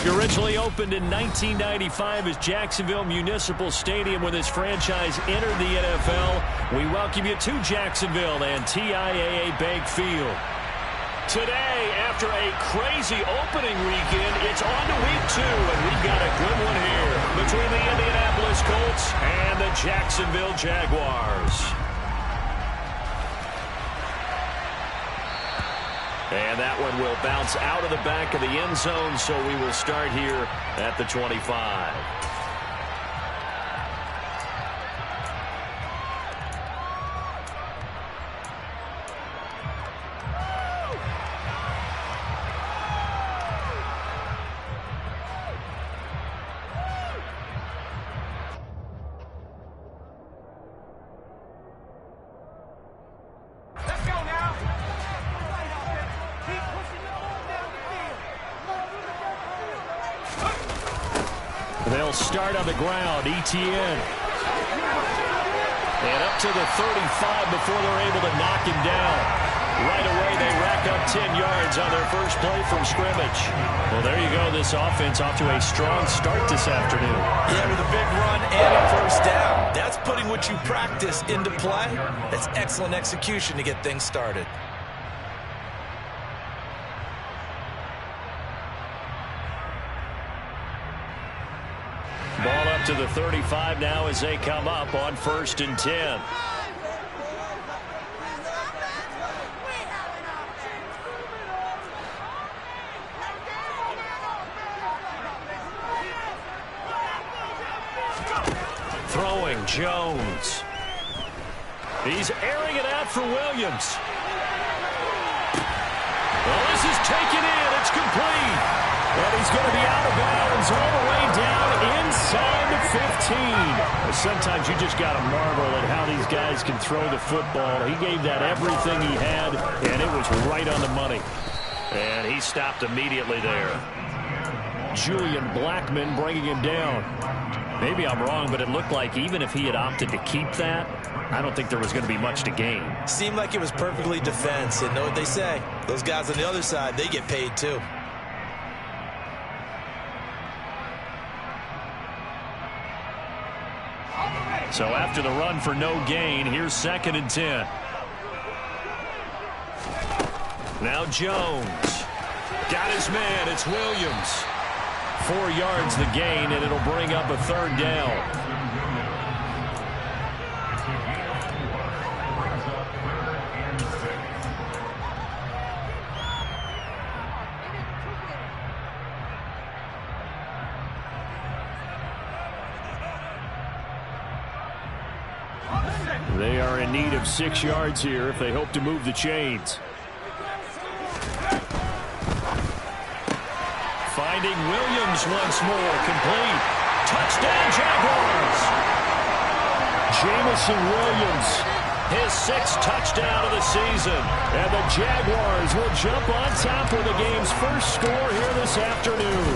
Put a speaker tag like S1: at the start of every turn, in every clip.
S1: Originally opened in 1995 as Jacksonville Municipal Stadium when this franchise entered the NFL. We welcome you to Jacksonville and TIAA Bank Field. Today, after a crazy opening weekend, it's on to week 2, and we've got a good one here between the Indianapolis Colts and the Jacksonville Jaguars. And that one will bounce out of the back of the end zone, so we will start here at the 25. They'll start on the ground. ETN. And up to the 35 before they're able to knock him down. Right away, they rack up 10 yards on their first play from scrimmage. Well, there you go. This offense off to a strong start this afternoon.
S2: Yeah, with a big run and a first down. That's putting what you practice into play. That's excellent execution to get things started.
S1: Ball up to the 35 now as they come up on 1st and 10. Throwing Jones. He's airing it out for Williams. Well, this is taken in. It's complete. And he's going to be out of bounds all the way down inside the 15. Sometimes you just got to marvel at how these guys can throw the football. He gave that everything he had, and it was right on the money. And he stopped immediately there. Julian Blackman bringing him down. Maybe I'm wrong, but it looked like even if he had opted to keep that, I don't think there was going to be much to gain.
S2: Seemed like it was perfectly defense, and know what they say. Those guys on the other side, they get paid too.
S1: So after the run for no gain, here's 2nd and 10. Now Jones. Got his man. It's Williams. 4 yards the gain, and it'll bring up a 3rd down. They are in need of 6 yards here if they hope to move the chains. Finding Williams once more. Complete. Touchdown, Jaguars. Jamison Williams, his 6th touchdown of the season. And the Jaguars will jump on top of the game's first score here this afternoon.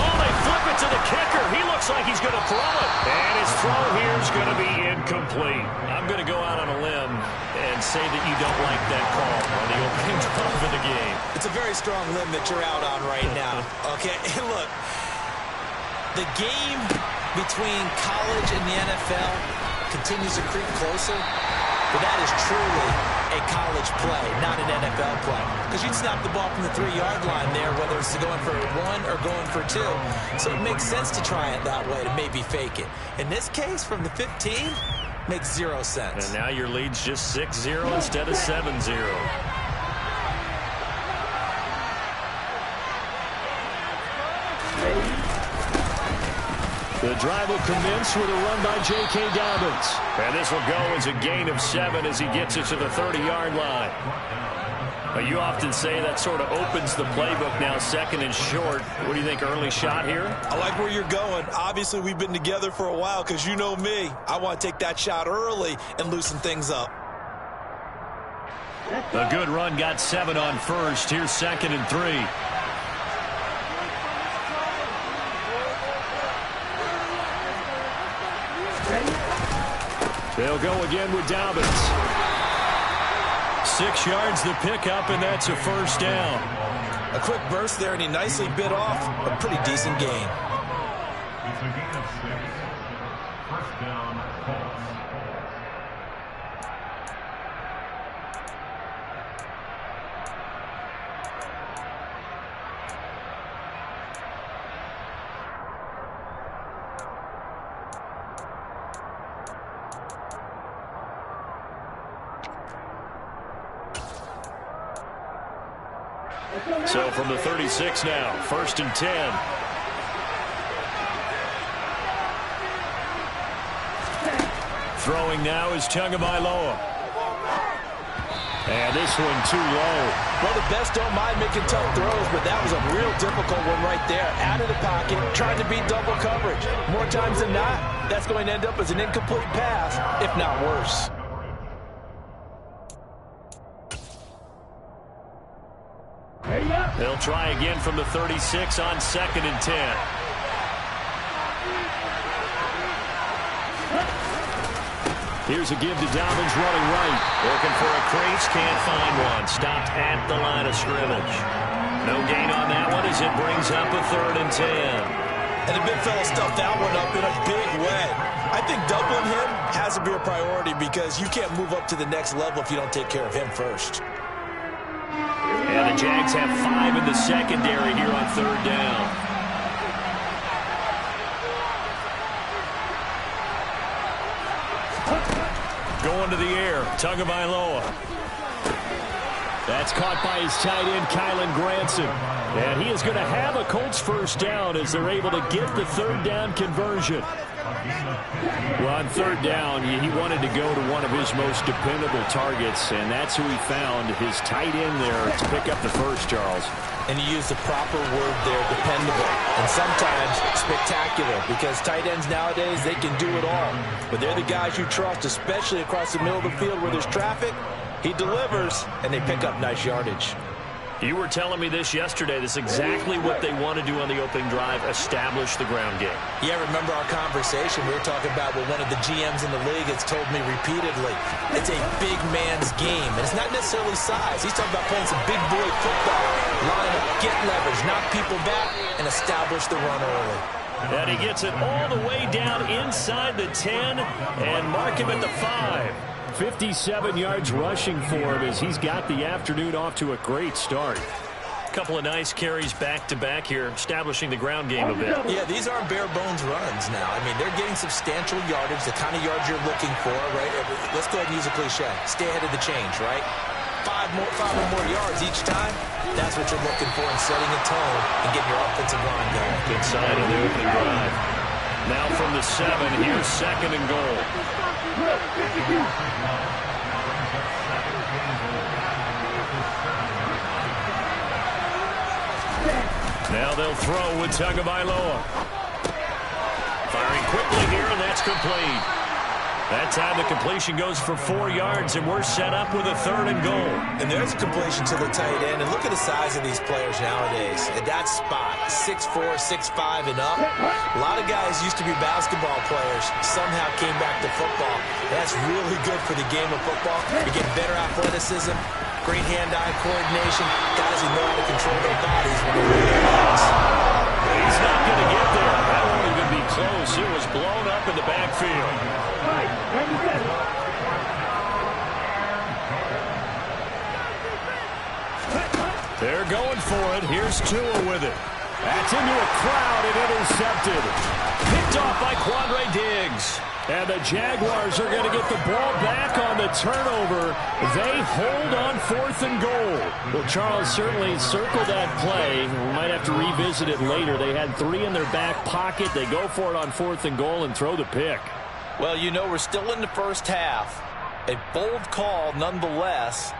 S1: Oh, they flip it to the kicker. He looks like he's going to throw it. And his throw here is going to be incomplete. I'm going to go out on a limb and say that you don't like that call on the opening drive of the game.
S2: It's a very strong limb that you're out on right now. Okay, look, the game between college and the NFL continues to creep closer, but that is truly a college play, not an NFL play. Because you'd snap the ball from the 3-yard line there, whether it's going for 1 or going for 2. So it makes sense to try it that way, to maybe fake it. In this case, from the 15, makes 0 sense.
S1: And now your lead's just 6-0 instead of 7-0. The drive will commence with a run by J.K. Dobbins. And this will go as a gain of 7 as he gets it to the 30-yard line. You often say that sort of opens the playbook now, 2nd and short. What do you think, early shot here?
S2: I like where you're going. Obviously, we've been together for a while because you know me. I want to take that shot early and loosen things up.
S1: A good run got 7 on 1st. Here's 2nd and 3. They'll go again with Dobbins. 6 yards the pickup, and that's a 1st down.
S2: A quick burst there, and he nicely bit off a pretty decent gain.
S3: It's a gain of 6. First down, Colts.
S1: So from the 36 now, 1st and 10. Throwing now is Tagovailoa. And this one too low.
S2: Well, the best don't mind making tough throws, but that was a real difficult one right there. Out of the pocket, trying to beat double coverage. More times than not, that's going to end up as an incomplete pass, if not worse.
S1: They'll try again from the 36 on 2nd and 10. Here's a give to Dobbins running right. Looking for a crease, can't find one. Stopped at the line of scrimmage. No gain on that one as it brings up a 3rd and 10.
S2: And the big fella stuffed that one up in a big way. I think doubling him has to be a priority because you can't move up to the next level if you don't take care of him first.
S1: And the Jags have 5 in the secondary here on 3rd down. Going to the air, Tagovailoa. That's caught by his tight end, Kylen Granson. And he is going to have a Colts 1st down as they're able to get the 3rd down conversion. Well, on 3rd down, he wanted to go to one of his most dependable targets, and that's who he found, his tight end there to pick up the first, Charles.
S2: And he used the proper word there, dependable, and sometimes spectacular, because tight ends nowadays, they can do it all. But they're the guys you trust, especially across the middle of the field where there's traffic. He delivers, and they pick up nice yardage.
S1: You were telling me this yesterday. This is exactly what they want to do on the opening drive, establish the ground game.
S2: Yeah, remember our conversation. We were talking about what one of the GMs in the league has told me repeatedly. It's a big man's game, and it's not necessarily size. He's talking about playing some big boy football. Line up, get leverage, knock people back, and establish the run early.
S1: And he gets it all the way down inside the 10 and mark him at the 5. 57 yards rushing for him as he's got the afternoon off to a great start. Couple of nice carries back-to-back here, establishing the ground game a bit.
S2: Yeah, these aren't bare-bones runs now. I mean, they're getting substantial yardage, the kind of yards you're looking for, right? Let's go ahead and use a cliche. Stay ahead of the change, right? Five or more yards each time. That's what you're looking for in setting a tone and getting your offensive line going.
S1: Good side of the opening drive. Now from the 7, here's 2nd and goal. Now they'll throw with Tagovailoa. Firing quickly here, and that's complete. That time the completion goes for 4 yards, and we're set up with a 3rd and goal.
S2: And there's a completion to the tight end. And look at the size of these players nowadays. At that spot, 6'4", 6'5", and up. A lot of guys used to be basketball players, somehow came back to football. That's really good for the game of football. You get better athleticism, great hand-eye coordination, guys who know how to control their bodies when they're moving their legs.
S1: He's not going to get there. That won't even be close. It was blown up in the backfield. They're going for it. Here's Tua with it. That's into a crowd and intercepted. Picked off by Quandre Diggs. And the Jaguars are going to get the ball back on the turnover. They hold on 4th and goal. Well, Charles certainly circled that play. We might have to revisit it later. They had 3 in their back pocket. They go for it on 4th and goal and throw the pick.
S2: Well, you know, we're still in the first half. A bold call nonetheless.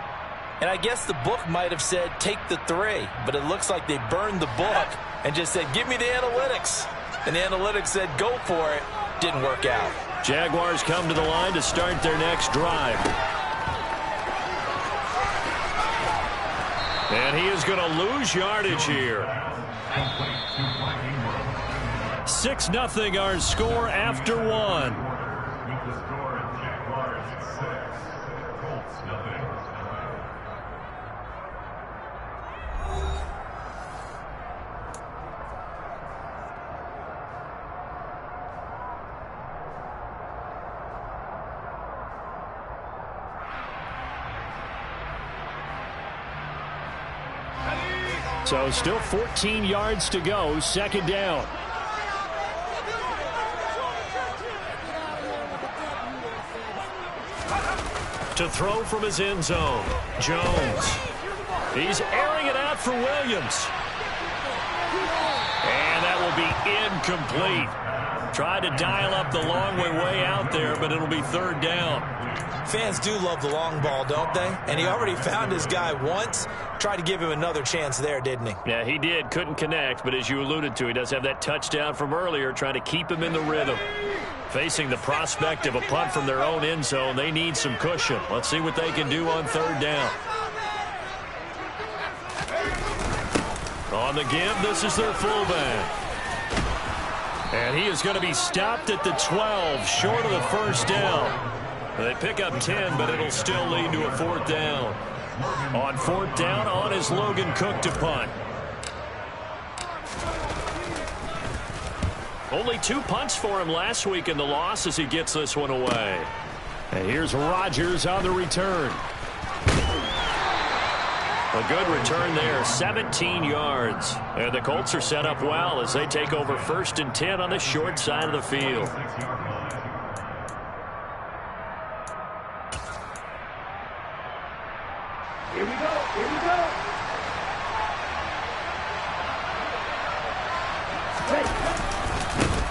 S2: And I guess the book might have said take the 3. But it looks like they burned the book and just said give me the analytics. And the analytics said go for it. Didn't work out.
S1: Jaguars come to the line to start their next drive. And he is going to lose yardage here. 6-0 our score after 1. So still 14 yards to go, second down. To throw from his end zone, Jones. He's airing it out for Williams. And that will be incomplete. Tried to dial up the long way out there, but it'll be third down.
S2: Fans do love the long ball, don't they? And he already found his guy once. Tried to give him another chance there, didn't he?
S1: Yeah, he did. Couldn't connect, but as you alluded to, he does have that touchdown from earlier, trying to keep him in the rhythm. Facing the prospect of a punt from their own end zone, they need some cushion. Let's see what they can do on third down. On the give, this is their fullback. And he is going to be stopped at the 12, short of the first down. They pick up 10, but it'll still lead to a fourth down. On fourth down, on is Logan Cook to punt. Only 2 punts for him last week in the loss as he gets this one away. And here's Rodgers on the return. A good return there, 17 yards. And the Colts are set up well as they take over 1st and 10 on the short side of the field.
S4: Here we go, here we go.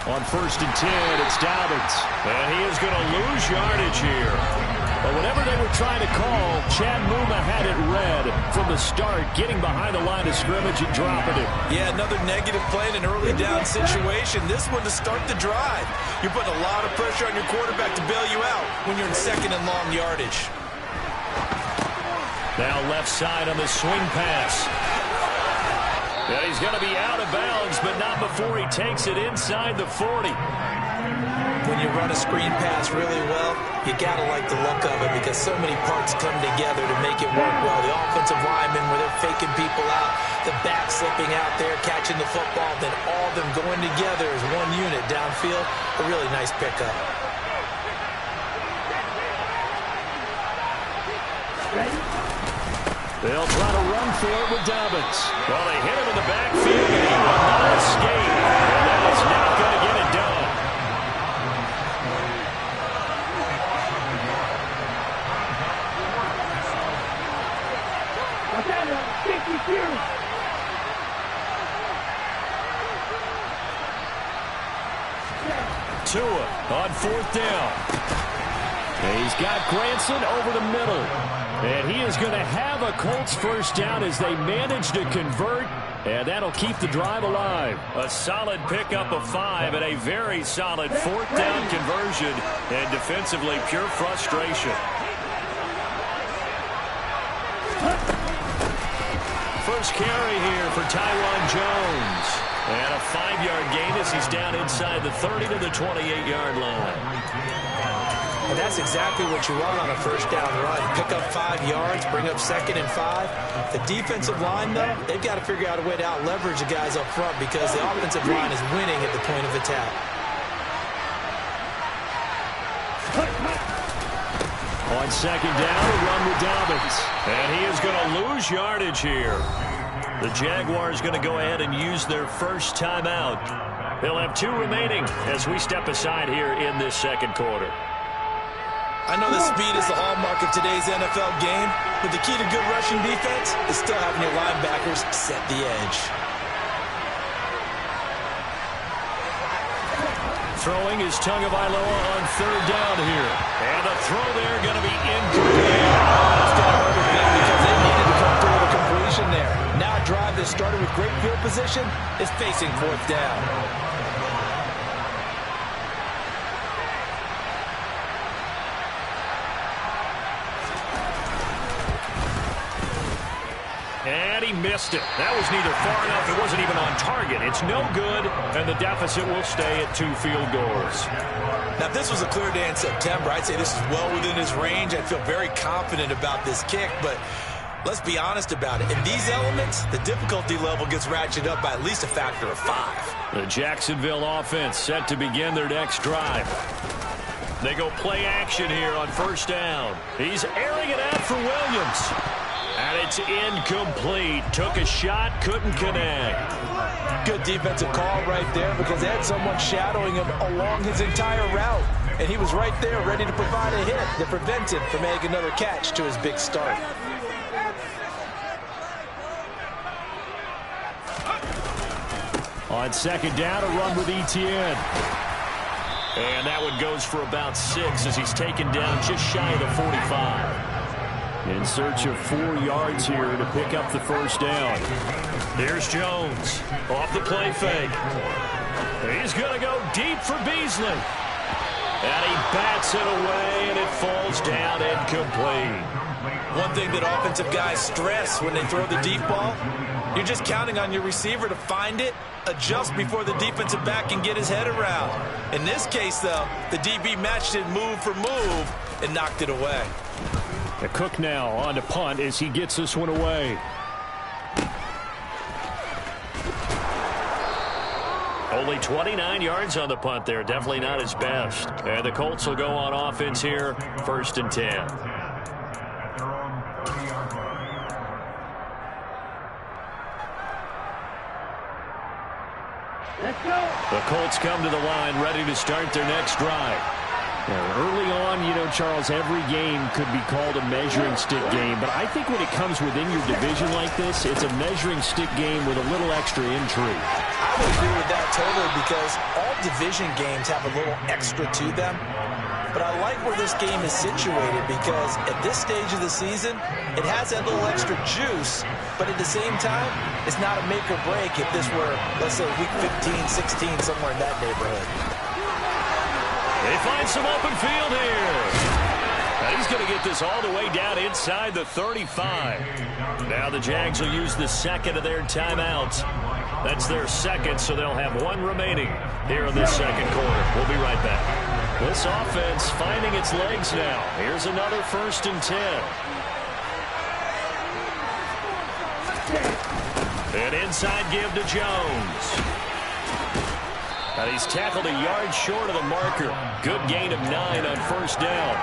S1: On 1st and 10, it's Dobbins. And he is going to lose yardage here. But whatever they were trying to call, Chad Muma had it read from the start, getting behind the line of scrimmage and dropping it.
S2: Yeah, another negative play in an early down situation. This one to start the drive. You're putting a lot of pressure on your quarterback to bail you out when you're in 2nd and long yardage.
S1: Now left side on the swing pass. And he's going to be out of bounds, but not before he takes it inside the 40.
S2: When you run a screen pass really well, you got to like the look of it because so many parts come together to make it work well. The offensive linemen, where they're faking people out, the back slipping out there, catching the football, then all of them going together as one unit downfield. A really nice pickup.
S1: They'll try to run for it with Dobbins. Well, they hit him in the backfield, and he will not escape. And that is not going to get it done. Tua on 4th down. And he's got Granson over the middle. And he is going to have a Colts first down as they manage to convert. And that'll keep the drive alive. A solid pickup of 5 and a very solid 4th down conversion. And defensively, pure frustration. First carry here for Tywan Jones. And a 5-yard gain as he's down inside the 30 to the 28-yard line.
S2: And that's exactly what you want on a first down run. Pick up 5 yards, bring up 2nd and 5. The defensive line, though, they've got to figure out a way to out-leverage the guys up front because the offensive line is winning at the point of attack.
S1: On 2nd down, a run with Dobbins. And he is going to lose yardage here. The Jaguars going to go ahead and use their first timeout. They'll have 2 remaining as we step aside here in this second quarter.
S2: I know that speed is the hallmark of today's NFL game, but the key to good rushing defense is still having your linebackers set the edge.
S1: Throwing is Tagovailoa on 3rd down here. And the throw there going to be incomplete.
S2: That's going to hurt a bit because they needed to come through with a completion there. Now a drive that started with great field position is facing 4th down.
S1: And he missed it. That was neither far enough. It wasn't even on target. It's no good, and the deficit will stay at 2 field goals.
S2: Now, if this was a clear day in September, I'd say this is well within his range. I'd feel very confident about this kick, but let's be honest about it. In these elements, the difficulty level gets ratcheted up by at least a factor of 5.
S1: The Jacksonville offense set to begin their next drive. They go play action here on 1st down. He's airing it out for Williams. And it It's incomplete. Took a shot, couldn't connect.
S2: Good defensive call right there because they had someone shadowing him along his entire route. And he was right there ready to provide a hit that prevents him from making another catch to his big start.
S1: On second down, a run with Etienne. And that one goes for about 6 as he's taken down just shy of the 45. In search of 4 yards here to pick up the first down. Here's Jones off the play fake. He's going to go deep for Beasley. And he bats it away, and it falls down incomplete.
S2: One thing that offensive guys stress when they throw the deep ball, you're just counting on your receiver to find it, adjust before the defensive back can get his head around. In this case, though, the DB matched it move for move and knocked it away.
S1: The Cook now on to punt as he gets this one away. Only 29 yards on the punt there. Definitely not his best. And the Colts will go on offense here. 1st and 10.
S4: Let's go.
S1: The Colts come to the line ready to start their next drive. Early on, you know, Charles, every game could be called a measuring stick game. But I think when it comes within your division like this, it's a measuring stick game with a little extra intrigue.
S2: I would agree with that totally because all division games have a little extra to them. But I like where this game is situated because at this stage of the season, it has that little extra juice. But at the same time, it's not a make or break if this were, let's say, week 15, 16, somewhere in that neighborhood.
S1: They find some open field here. Now he's going to get this all the way down inside the 35. Now the Jags will use the second of their timeouts. That's their second, so they'll have 1 remaining here in this second quarter. We'll be right back. This offense finding its legs now. Here's another 1st and 10. An inside give to Jones. And he's tackled a yard short of the marker. Good gain of 9 on 1st down.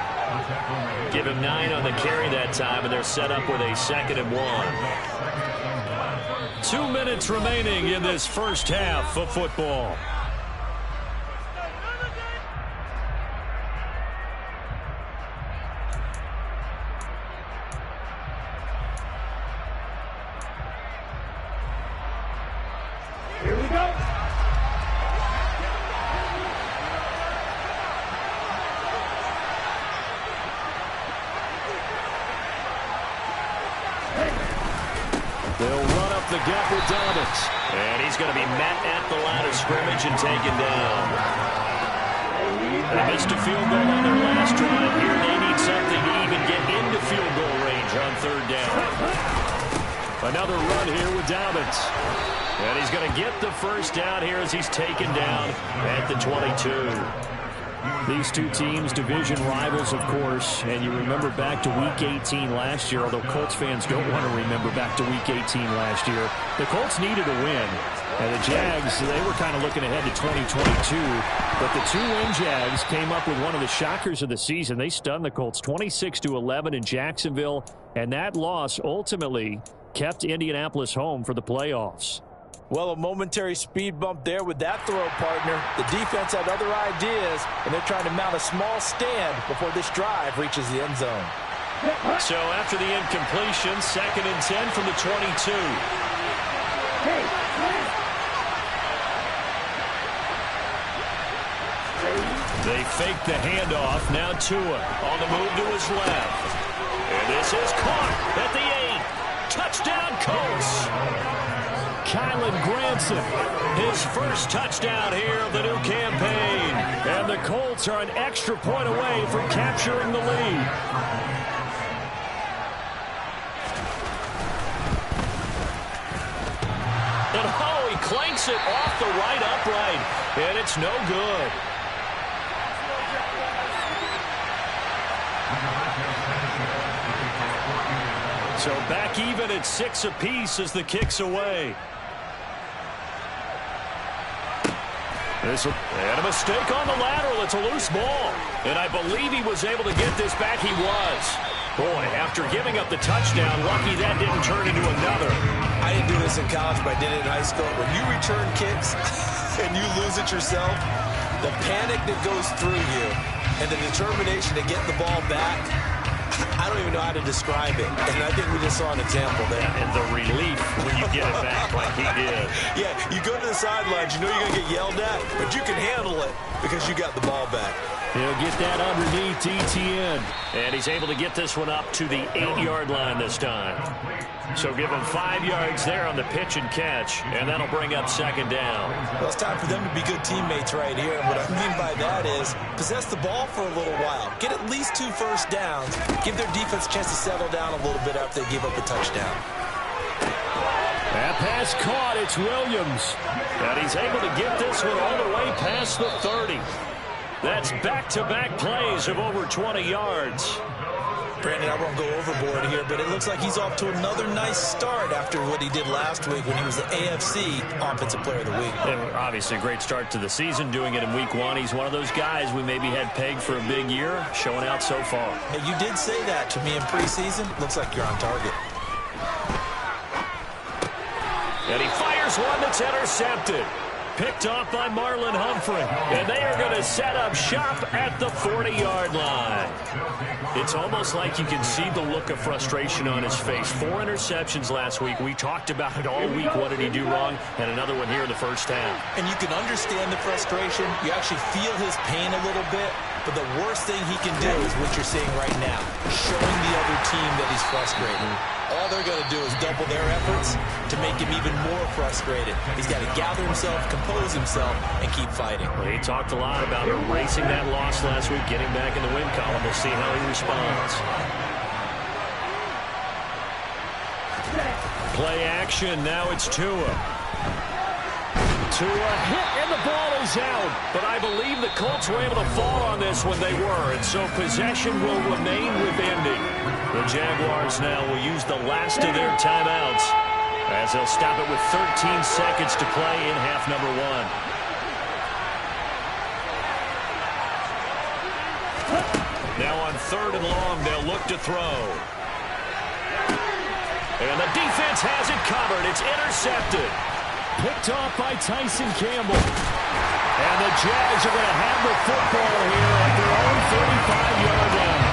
S1: Give him 9 on the carry that time, and they're set up with a 2nd and 1. 2 minutes remaining in this first half of football.
S4: Here we go.
S1: They'll run up the gut with Dobbins. And he's going to be met at the line of scrimmage and taken down. They missed a field goal on their last drive. Here they need something to even get into field goal range on 3rd down. Another run here with Dobbins. And he's going to get the first down here as he's taken down at the 22. These two teams, division rivals, of course, and you remember back to Week 18 last year, although Colts fans don't want to remember back to Week 18 last year. The Colts needed a win, and the Jags, they were kind of looking ahead to 2022, but the 2-win Jags came up with one of the shockers of the season. They stunned the Colts 26-11 in Jacksonville, and that loss ultimately kept Indianapolis home for the playoffs.
S2: Well, a momentary speed bump there with that throw, partner. The defense had other ideas, and they're trying to mount a small stand before this drive reaches the end zone.
S1: So after the incompletion, 2nd and 10 from the 22. They fake the handoff. Now Tua on the move to his left. And this is caught at the 8. Touchdown, Colts. Kylan Granson, his first touchdown here of the new campaign. And the Colts are an extra point away from capturing the lead. And oh, he clanks it off the right upright. And it's no good. So back even at 6 apiece as the kick's away. And a mistake on the lateral. It's a loose ball. And I believe he was able to get this back. He was. Boy, after giving up the touchdown, lucky that didn't turn into another.
S2: I didn't do this in college, but I did it in high school. When you return kicks and you lose it yourself, the panic that goes through you and the determination to get the ball back, I don't even know how to describe it. And I think we just saw an example there.
S1: And the relief when you get it back like he did.
S2: Yeah, you go to the sidelines, you know you're going to get yelled at, but you can handle it because you got the ball back.
S1: He'll get that underneath ETN. And he's able to get this one up to the 8-yard line this time. So give him 5 yards there on the pitch and catch, and that'll bring up second down.
S2: Well, it's time for them to be good teammates right here. What I mean by that is possess the ball for a little while. Get at least 2 first downs. Give their defense a chance to settle down a little bit after they give up a touchdown.
S1: That pass caught. It's Williams. And he's able to get this one all the way past the 30. That's back-to-back plays of over 20 yards.
S2: Brandon, I won't go overboard here, but it looks like he's off to another nice start after what he did last week when he was the AFC Offensive Player of the Week.
S1: And obviously a great start to the season, doing it in week 1. He's one of those guys we maybe had pegged for a big year, showing out so far.
S2: Hey, you did say that to me in preseason. Looks like you're on target.
S1: And he fires one that's intercepted. Picked off by Marlon Humphrey. And they are going to set up shop at the 40-yard line. It's almost like you can see the look of frustration on his face. 4 interceptions last week. We talked about it all week. What did he do wrong? And another one here in the first half.
S2: And you can understand the frustration. You actually feel his pain a little bit. But the worst thing he can do is what you're seeing right now, showing the other team that he's frustrated. All they're going to do is double their efforts to make him even more frustrated. He's got to gather himself, compose himself, and keep fighting.
S1: Well, he talked a lot about erasing that loss last week, getting back in the win column. We'll see how he responds. Play action. Now it's Tua. Tua hit, and the ball is out. But I believe the Colts were able to fall on this when they were, and so possession will remain with Indy. The Jaguars now will use the last of their timeouts as they'll stop it with 13 seconds to play in half number 1. Now on 3rd and long, they'll look to throw. And the defense has it covered. It's intercepted. Picked off by Tyson Campbell. And the Jags are going to have the football here at their own 35-yard line.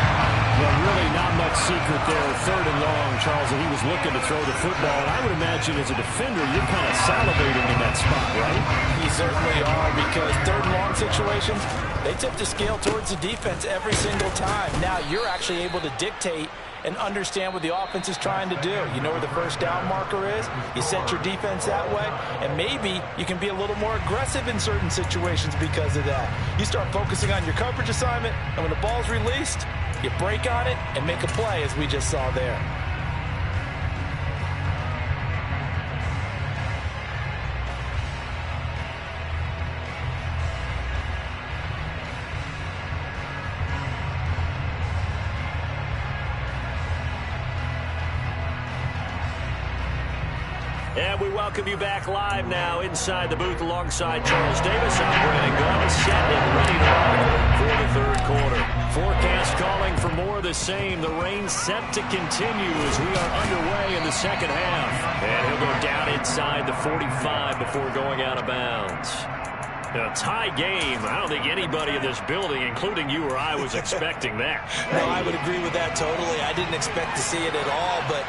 S1: But really not much secret there. 3rd and long, Charles, and he was looking to throw the football. And I would imagine as a defender, you're kind of salivating in that spot, right?
S5: You certainly are, because 3rd and long situations, they tip the scale towards the defense every single time. Now you're actually able to dictate and understand what the offense is trying to do. You know where the first down marker is. You set your defense that way, and maybe you can be a little more aggressive in certain situations because of that. You start focusing on your coverage assignment, and when the ball's released, you break on it and make a play, as we just saw there.
S1: And we welcome you back live now inside the booth alongside Charles Davis. I'm Brandon Gunn, set and ready to rock for the 3rd quarter. Forecast calling for more of the same. The rain set to continue as we are underway in the 2nd half. And he'll go down inside the 45 before going out of bounds. A tie game. I don't think anybody in this building, including you or I, was expecting that.
S2: No, I would agree with that totally. I didn't expect to see it at all, but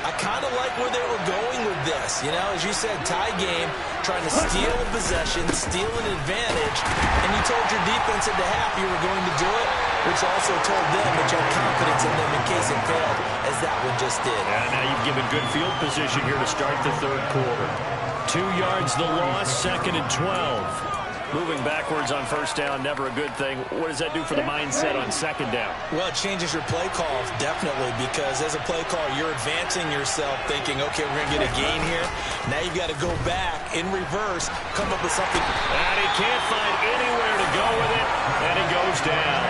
S2: I kind of like where they were going with this. You know, as you said, tie game, trying to steal a possession, steal an advantage, and you told your defense at the half you were going to do it, which also told them that you had confidence in them in case it failed, as that one just did.
S1: And now you've given good field position here to start the 3rd quarter. 2 yards the loss, 2nd and 12. Moving backwards on 1st down, never a good thing. What does that do for the mindset on 2nd down?
S2: Well, it changes your play calls, definitely, because as a play call, you're advancing yourself thinking, okay, we're going to get a gain here. Now you've got to go back in reverse, come up with something.
S1: And he can't find anywhere to go with it, and it goes down.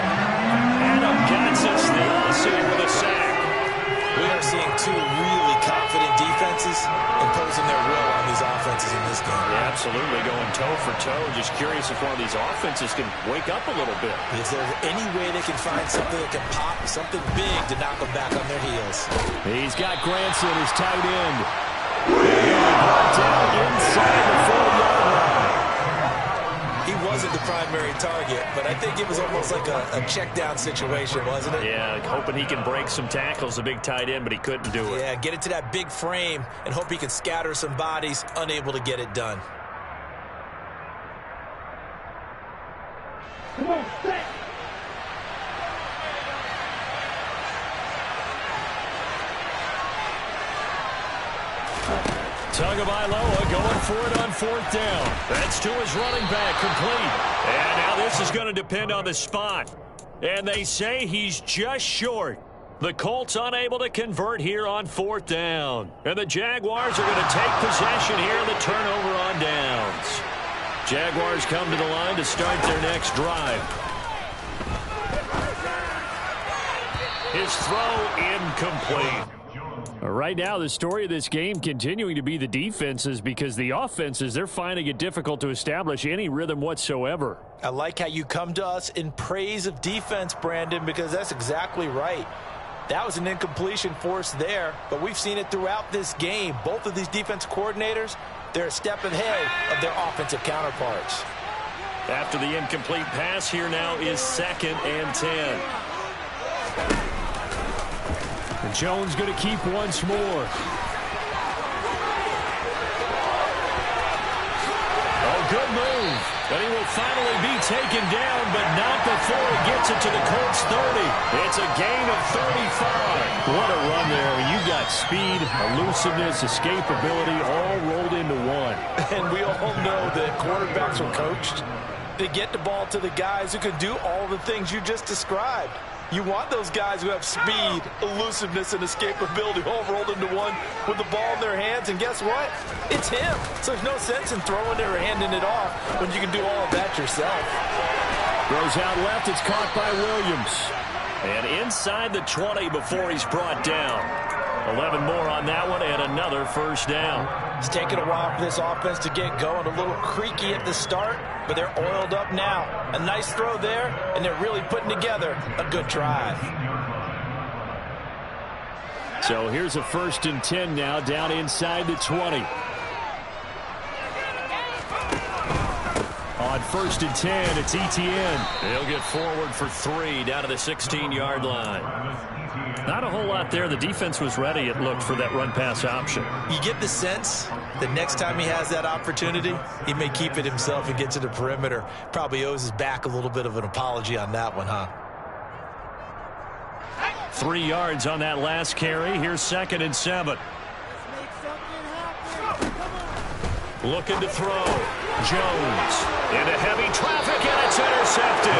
S1: Adam Gatsas, the Aussie, with a sack.
S2: We are seeing two really confident defenses imposing their will on these offenses in this game.
S1: Yeah, absolutely, going toe for toe. Just curious if one of these offenses can wake up a little bit.
S2: Is there any way they can find something that can pop, something big to knock them back on their heels?
S1: He's got Granson, his tight end. Brought down inside the 4-yard line.
S2: He wasn't the primary target, but I think it was almost like a check down situation, wasn't it?
S1: Yeah, hoping he can break some tackles, a big tight end, but he couldn't do it.
S2: Yeah, get it to that big frame and hope he can scatter some bodies, unable to get it done.
S4: Come on, set.
S1: Tagovailoa going for it on 4th down. That's to his running back, complete. And now this is going to depend on the spot. And they say he's just short. The Colts unable to convert here on 4th down. And the Jaguars are going to take possession here in the turnover on downs. Jaguars come to the line to start their next drive. His throw incomplete. Right now, the story of this game continuing to be the defenses, because the offenses, they're finding it difficult to establish any rhythm whatsoever.
S5: I like how you come to us in praise of defense, Brandon, because that's exactly right. That was an incompletion forced there, but we've seen it throughout this game. Both of these defense coordinators, they're a step ahead of their offensive counterparts.
S1: After the incomplete pass, here now is 2nd and 10. And Jones going to keep once more. Oh, good move. But he will finally be taken down, but not before he gets it to the Colts 30. It's a gain of 35. What a run there. You've got speed, elusiveness, escapability all rolled into one.
S5: And we all know that quarterbacks are coached. They get the ball to the guys who can do all the things you just described. You want those guys who have speed, elusiveness, and escapability all rolled into one with the ball in their hands. And guess what? It's him. So there's no sense in throwing it or handing it off when you can do all of that yourself.
S1: Throws out left. It's caught by Williams. And inside the 20 before he's brought down. 11 more on that one and another first down.
S5: It's taken a while for this offense to get going. A little creaky at the start, but they're oiled up now. A nice throw there, and they're really putting together a good drive.
S1: So here's a 1st and 10 now, down inside the 20. On 1st and 10, it's Etienne. He'll get forward for 3 down to the 16-yard line. Not a whole lot there. The defense was ready, it looked, for that run-pass option.
S2: You get the sense that next time he has that opportunity, he may keep it himself and get to the perimeter. Probably owes his back a little bit of an apology on that one, huh?
S1: 3 yards on that last carry. Here's 2nd and 7. Looking to throw. Jones into heavy traffic, and it's intercepted.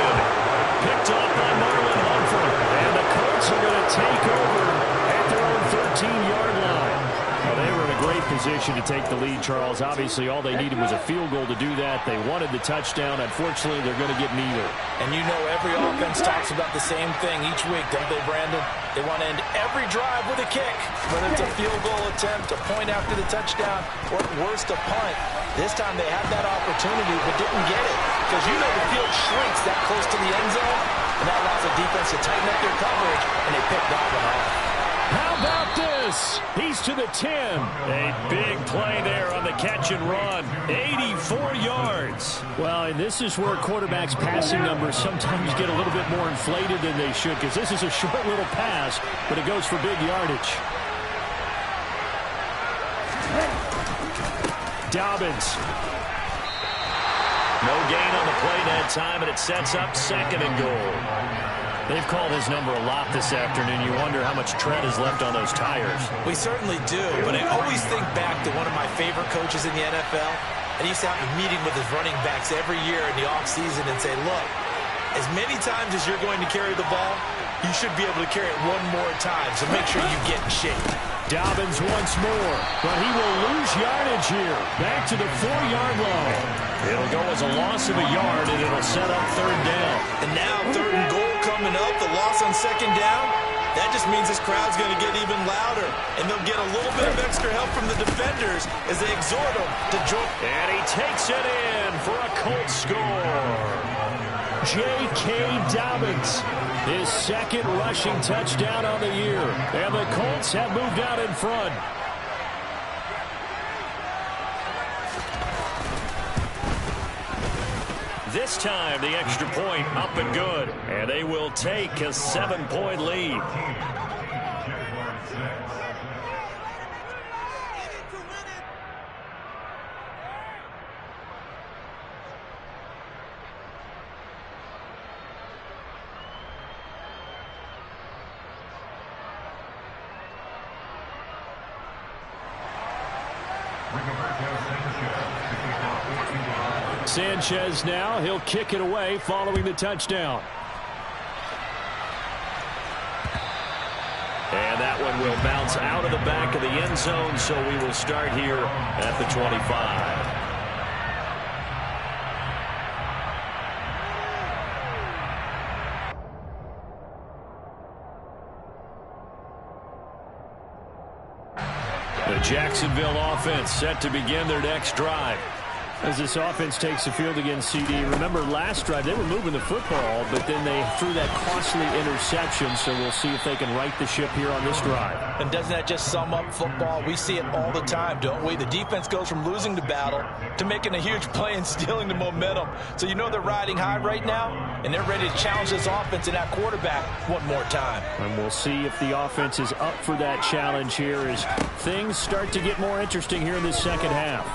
S1: Picked off by Marlon Humphrey. And the Colts are going to take over at their own 13-yard line. Well, they were in a great position to take the lead, Charles. Obviously, all they needed was a field goal to do that. They wanted the touchdown. Unfortunately, they're going to get neither.
S5: And you know every offense talks about the same thing each week, don't they, Brandon? They want to end every drive with a kick, whether it's a field goal attempt, a point after the touchdown, or at worst, a punt. This time they had that opportunity but didn't get it, because you know the field shrinks that close to the end zone, and that allows the defense to tighten up their coverage, and they picked that one off.
S1: How about this? He's to the 10. A big play there on the catch and run. 84 yards. Well, and this is where quarterbacks' passing numbers sometimes get a little bit more inflated than they should, because this is a short little pass, but it goes for big yardage. Dobbins. No gain on the play that time, and it sets up 2nd and goal. They've called his number a lot this afternoon. You wonder how much tread is left on those tires.
S2: We certainly do, but I always think back to one of my favorite coaches in the NFL, and he used to have a meeting with his running backs every year in the offseason and say, look, as many times as you're going to carry the ball, you should be able to carry it one more time, so make sure you get in shape.
S1: Dobbins once more, but he will lose yardage here. Back to the 4-yard line. It'll go as a loss of a yard, and it'll set up 3rd down.
S2: And now 3rd and goal coming up, the loss on 2nd down. That just means this crowd's going to get even louder, and they'll get a little bit of extra help from the defenders as they exhort them to join.
S1: And he takes it in for a Colts score. J.K. Dobbins, his second rushing touchdown on the year. And the Colts have moved out in front. This time, the extra point up and good. And they will take a 7-point lead. Sanchez now, he'll kick it away following the touchdown. And that one will bounce out of the back of the end zone, so we will start here at the 25. The Jacksonville offense set to begin their next drive. As this offense takes the field against CD, remember last drive they were moving the football, but then they threw that costly interception, so we'll see if they can right the ship here on this drive.
S5: And doesn't that just sum up football? We see it all the time, don't we? The defense goes from losing the battle to making a huge play and stealing the momentum. So you know they're riding high right now, and they're ready to challenge this offense and that quarterback one more time.
S1: And we'll see if the offense is up for that challenge here as things start to get more interesting here in this second half.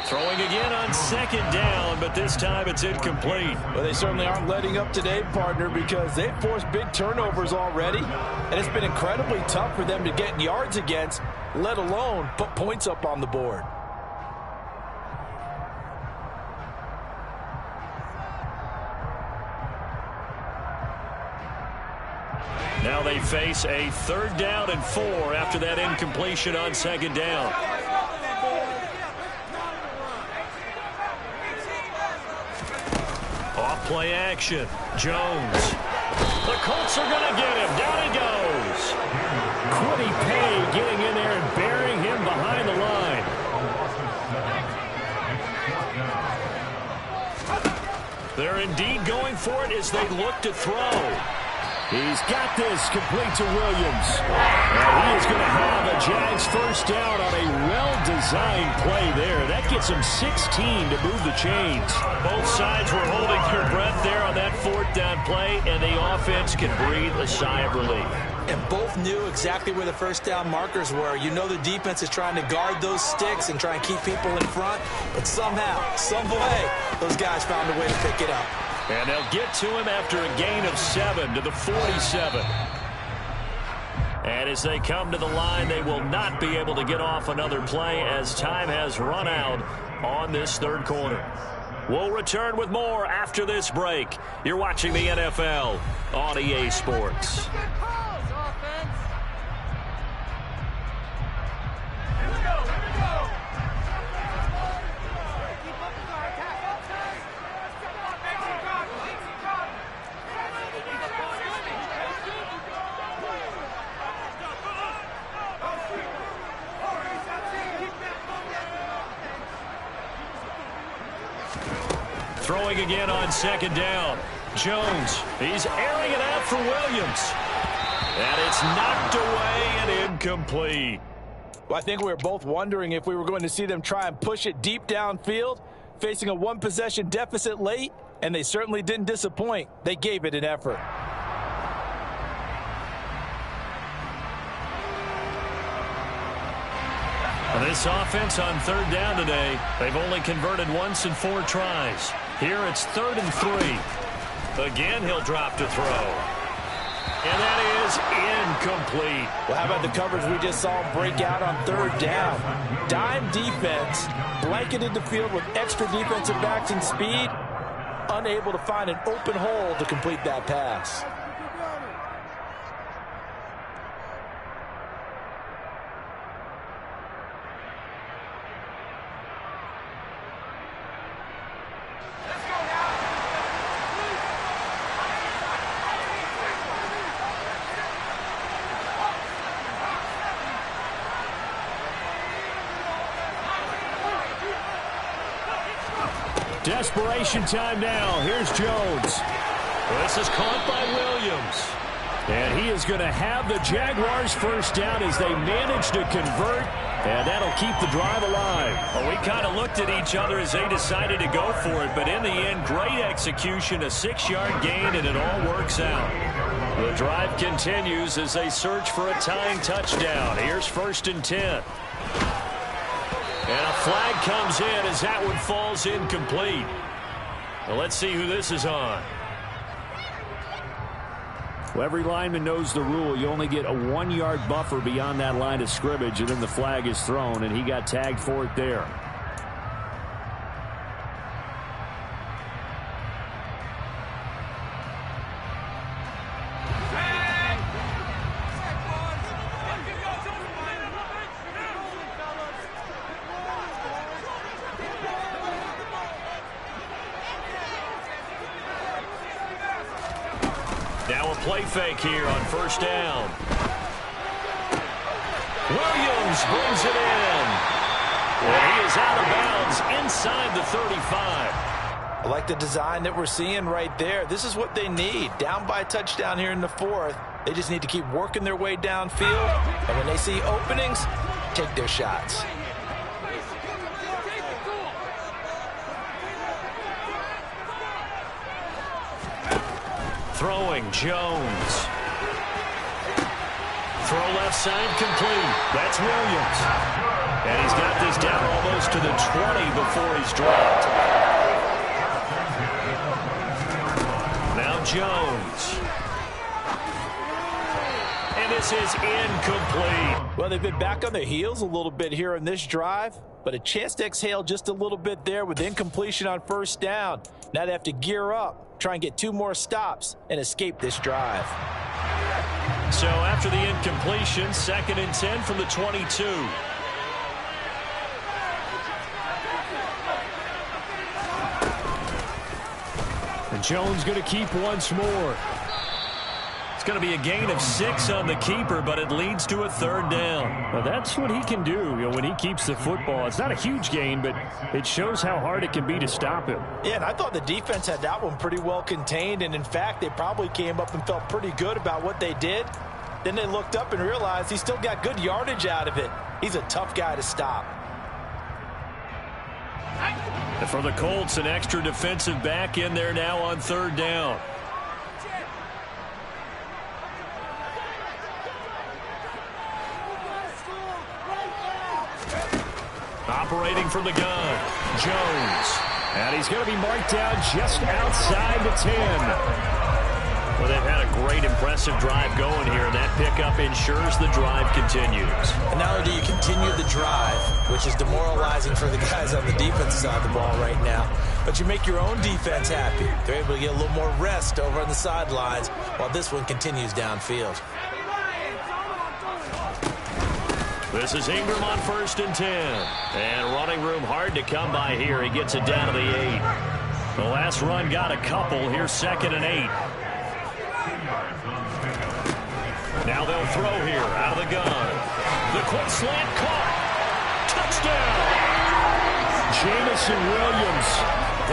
S1: Throwing again on second down, but this time it's incomplete.
S5: Well, they certainly aren't letting up today, partner, because they've forced big turnovers already, and it's been incredibly tough for them to get yards against, let alone put points up on the board.
S1: Now they face a 3rd down and 4 after that incompletion on second down. Off-play action. Jones. The Colts are going to get him. Down he goes. Quiddy Pay getting in there and burying him behind the line. They're indeed going for it as they look to throw. He's got this complete to Williams. And he is going to have a Jags first down on a well-designed play there. That gets him 16 to move the chains. Both sides were holding their breath there on that 4th down play, and the offense can breathe a sigh of relief.
S2: And both knew exactly where the first down markers were. You know the defense is trying to guard those sticks and try and keep people in front, but somehow, some way, those guys found a way to pick it up.
S1: And they'll get to him after a gain of 7 to the 47. And as they come to the line, they will not be able to get off another play as time has run out on this 3rd quarter. We'll return with more after this break. You're watching the NFL on EA Sports. Throwing again on second down. Jones, he's airing it out for Williams. And it's knocked away and incomplete.
S5: Well, I think we were both wondering if we were going to see them try and push it deep downfield, facing a 1-possession deficit late, and they certainly didn't disappoint. They gave it an effort.
S1: This offense on 3rd down today, they've only converted once in 4 tries. Here it's 3rd and 3. Again, he'll drop to throw. And that is incomplete.
S5: Well, how about the coverage we just saw break out on 3rd down? Dime defense, blanketed the field with extra defensive backs and speed, unable to find an open hole to complete that pass.
S1: Desperation time now. Here's Jones. This is caught by Williams. And he is going to have the Jaguars first down as they manage to convert. And that'll keep the drive alive. Well, we kind of looked at each other as they decided to go for it. But in the end, great execution, a 6-yard gain, and it all works out. The drive continues as they search for a tying touchdown. Here's 1st and 10. And a flag comes in as that one falls incomplete. Well, let's see who this is on. Well, every lineman knows the rule. You only get a 1-yard buffer beyond that line of scrimmage, and then the flag is thrown, and he got tagged for it there. Now a play fake here on 1st down. Williams brings it in. And he is out of bounds inside the 35.
S5: I like the design that we're seeing right there. This is what they need. Down by a touchdown here in the 4th. They just need to keep working their way downfield. And when they see openings, take their shots.
S1: Throwing, Jones. Throw left side complete. That's Williams. And he's got this down almost to the 20 before he's dropped. Now Jones. And this is incomplete.
S5: Well, they've been back on their heels a little bit here in this drive, but a chance to exhale just a little bit there with incompletion on 1st down. Now they have to gear up, try and get 2 more stops, and escape this drive.
S1: So after the incompletion, 2nd and 10 from the 22. And Jones going to keep once more. It's going to be a gain of 6 on the keeper, but it leads to a 3rd down. Well, that's what he can do, when he keeps the football. It's not a huge gain, but it shows how hard it can be to stop him.
S5: Yeah, and I thought the defense had that one pretty well contained, and in fact, they probably came up and felt pretty good about what they did. Then they looked up and realized he still got good yardage out of it. He's a tough guy to stop.
S1: And for the Colts, an extra defensive back in there now on 3rd down. Operating from the gun, Jones. And he's going to be marked down just outside the 10. Well, they've had a great, impressive drive going here, and that pickup ensures the drive continues.
S2: And not only do you continue the drive, which is demoralizing for the guys on the defensive side of the ball right now, but you make your own defense happy. They're able to get a little more rest over on the sidelines while this one continues downfield.
S1: This is Ingram on 1st and 10. And running room hard to come by here. He gets it down to the 8. The last run got a couple. Here's 2nd and 8. Now they'll throw here out of the gun. The quick slant caught. Touchdown. Jamison Williams.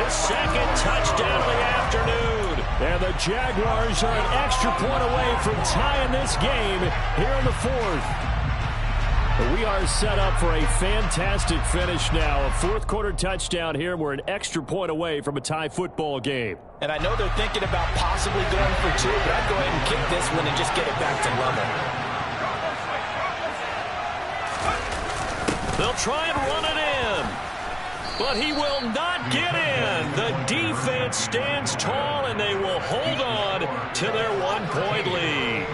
S1: His 2nd touchdown of the afternoon. And the Jaguars are an extra point away from tying this game here in the 4th. We are set up for a fantastic finish now. A 4th quarter touchdown here. We're an extra point away from a tie football game.
S5: And I know they're thinking about possibly going for 2, but I'd go ahead and kick this one and just get it back to level.
S1: They'll try and run it in. But he will not get in. The defense stands tall, and they will hold on to their 1-point lead.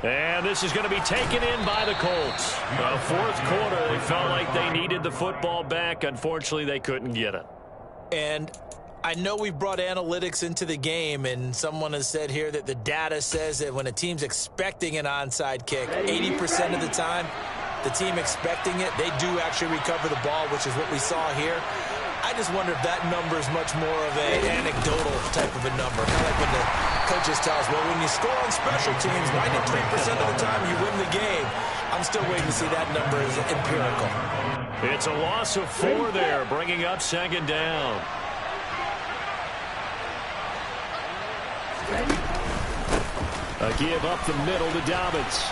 S1: And this is going to be taken in by the Colts. The 4th quarter, they felt like they needed the football back. Unfortunately, they couldn't get it.
S2: And I know we brought analytics into the game, and someone has said here that the data says that when a team's expecting an onside kick, 80% of the time, the team expecting it, they do actually recover the ball, which is what we saw here. I just wonder if that number is much more of an anecdotal type of a number. Kind of like when the Coaches tell us, well, when you score on special teams, 93% of the time you win the game. I'm still waiting to see that number as empirical.
S1: It's a loss of 4 there, bringing up second down. A give up the middle to Dobbins.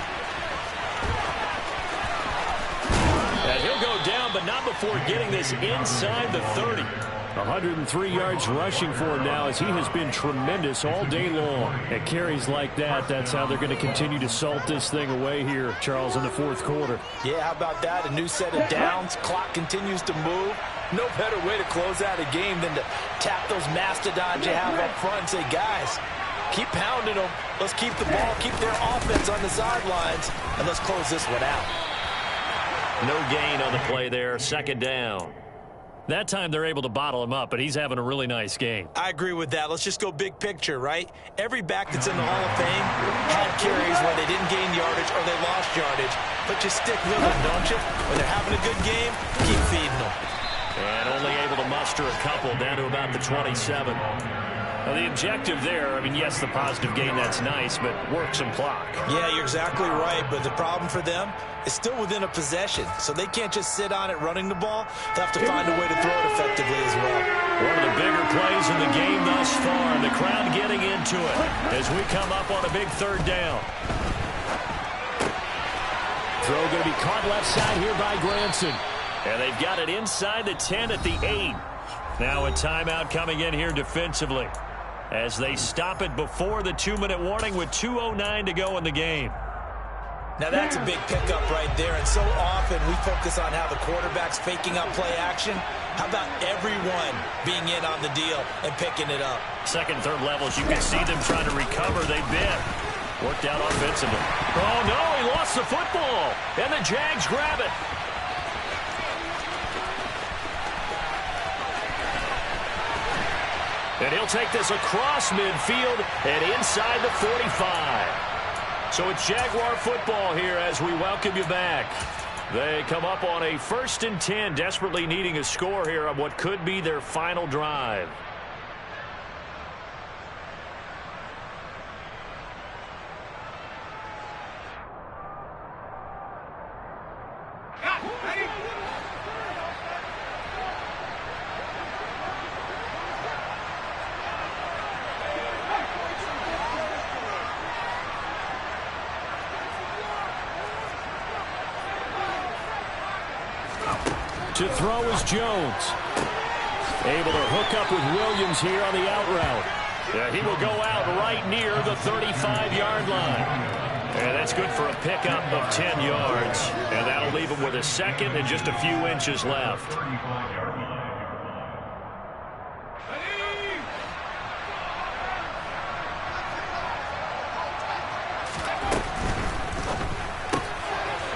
S1: And he'll go down, but not before getting this inside the 30. 103 yards rushing for him now as he has been tremendous all day long. At carries like that, that's how they're going to continue to salt this thing away here, Charles, in the fourth quarter.
S5: Yeah, how about that? A new set of downs. Clock continues to move. No better way to close out a game than to tap those mastodons you have up front and say, guys, keep pounding them. Let's keep the ball, keep their offense on the sidelines, and let's close this one out.
S1: No gain on the play there, second down. That time they're able to bottle him up, but he's having a really nice game.
S2: I agree with that. Let's just go big picture, right? Every back that's in the Hall of Fame had carries where they didn't gain yardage or they lost yardage. But you stick with them, don't you? When they're having a good game, keep feeding them.
S1: And only able to muster a couple down to about the 27. Now, the objective there, I mean, yes, the positive gain, that's nice, but work some clock.
S2: Yeah, you're exactly right, but the problem for them is still within a possession, so they can't just sit on it running the ball. They'll have to find a way to throw it effectively as well.
S1: One of the bigger plays in the game thus far, and the crowd getting into it as we come up on a big third down. Throw going to be caught left side here by Granson. And they've got it inside the 10 at the 8. Now a timeout coming in here defensively, as they stop it before the 2-minute warning with 2:09 to go in the game.
S2: Now that's a big pickup right there, and so often we focus on how the quarterback's faking up play action. How about everyone being in on the deal and picking it up?
S1: Second, third levels, you can see them trying to recover. They've been worked out offensively. Oh, no, he lost the football, and the Jags grab it. And he'll take this across midfield and inside the 45. So it's Jaguar football here as we welcome you back. They come up on a 1st and 10, desperately needing a score here on what could be their final drive. To throw is Jones. Able to hook up with Williams here on the out route. Yeah, he will go out right near the 35-yard line. And that's good for a pickup of 10 yards. And that'll leave him with a second and just a few inches left.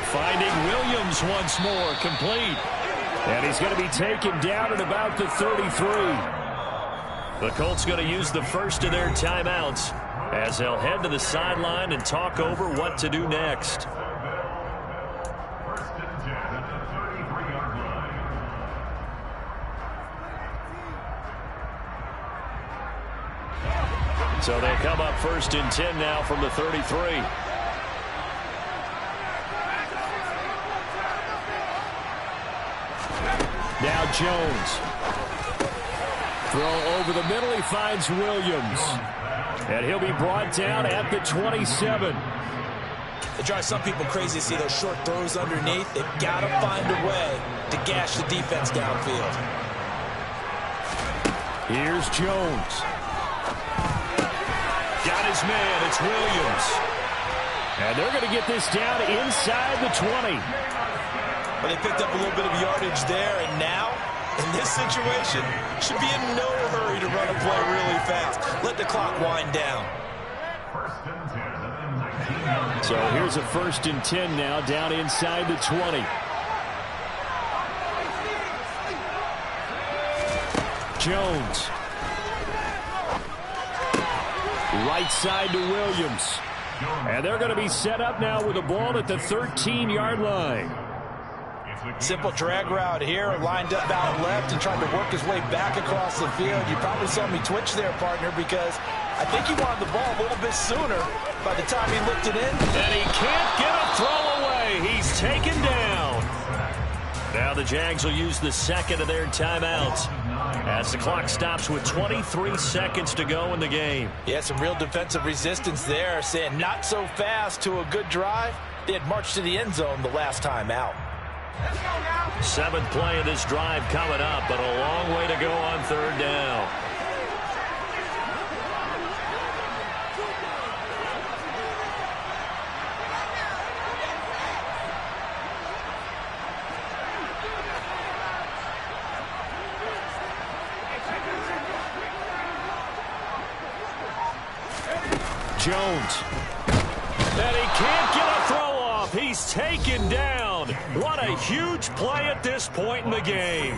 S1: Finding Williams once more, complete. And he's going to be taken down at about the 33. The Colts going to use the first of their timeouts as they'll head to the sideline and talk over what to do next. So they come up 1st and 10 now from the 33. Now Jones. Throw over the middle. He finds Williams. And he'll be brought down at the 27.
S2: It drives some people crazy to see those short throws underneath. They've got to find a way to gash the defense downfield.
S1: Here's Jones. Got his man. It's Williams. And they're going to get this down inside the 20.
S2: Well, they picked up a little bit of yardage there, and now, in this situation, should be in no hurry to run a play really fast. Let the clock wind down.
S1: So here's a 1st and 10 now, down inside the 20. Jones. Right side to Williams. And they're going to be set up now with the ball at the 13-yard line.
S5: Simple drag route here, lined up out left and trying to work his way back across the field. You probably saw me twitch there, partner, because I think he wanted the ball a little bit sooner by the time he looked it in.
S1: And he can't get a throw away. He's taken down. Now the Jags will use the second of their timeouts as the clock stops with 23 seconds to go in the game.
S5: Yeah, some real defensive resistance there, saying not so fast to a good drive. They had marched to the end zone the last time out.
S1: Seventh play of this drive coming up, but a long way to go on third down. Jones. And he can't get a throw off. He's taken down. What a huge play at this point in the game.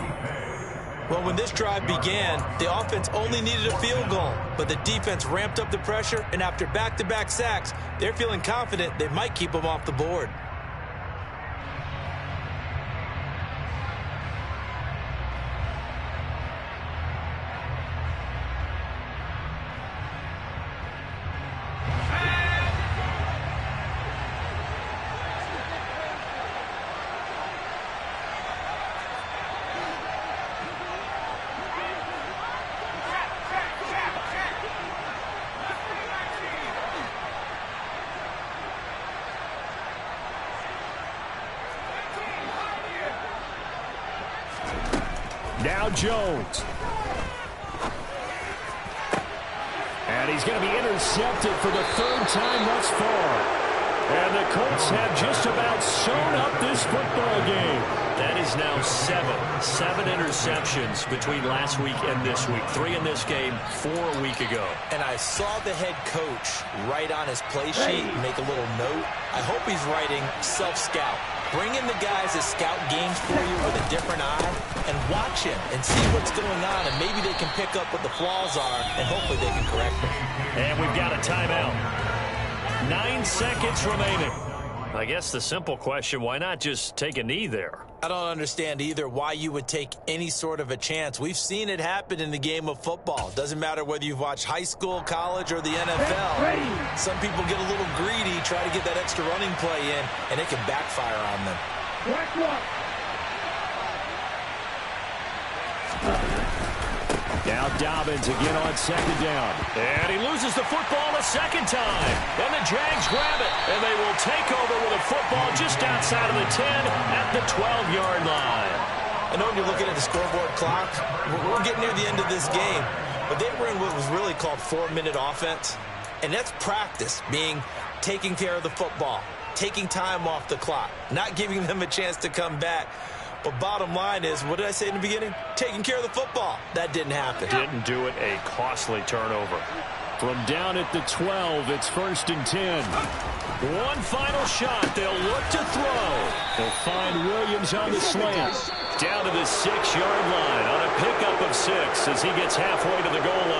S2: Well, when this drive began, the offense only needed a field goal, but the defense ramped up the pressure, and after back-to-back sacks, they're feeling confident they might keep them off the board.
S1: Now Jones. And he's going to be intercepted for the third time thus far. And the Colts have just about sewn up this football game. That is now seven interceptions between last week and this week. 3 in this game, 4 a week ago.
S2: And I saw the head coach write on his play sheet, make a little note. I hope he's writing self-scout. Bring in the guys that scout games for you with a different eye and watch him and see what's going on, and maybe they can pick up what the flaws are, and hopefully they can correct them.
S1: And we've got a timeout. 9 seconds remaining. I guess the simple question, why not just take a knee there?
S2: I don't understand either why you would take any sort of a chance. We've seen it happen in the game of football. Doesn't matter whether you've watched high school, college, or the NFL. Some people get a little greedy, try to get that extra running play in, and it can backfire on them.
S1: Now Dobbins again on second down. And he loses the football a second time. And the Jags grab it. And they will take over with a football just outside of the 10 at the 12-yard line.
S2: I know when you're looking at the scoreboard clock, we're getting near the end of this game. But they were in what was really called 4-minute offense. And that's practice, meaning taking care of the football, taking time off the clock, not giving them a chance to come back. But bottom line is, what did I say in the beginning? Taking care of the football. That didn't happen.
S1: Didn't do it. A costly turnover. From down at the 12, it's 1st and 10. One final shot. They'll look to throw. They'll find Williams on the slant. Down to the 6-yard line on a pickup of 6 as he gets halfway to the goal line.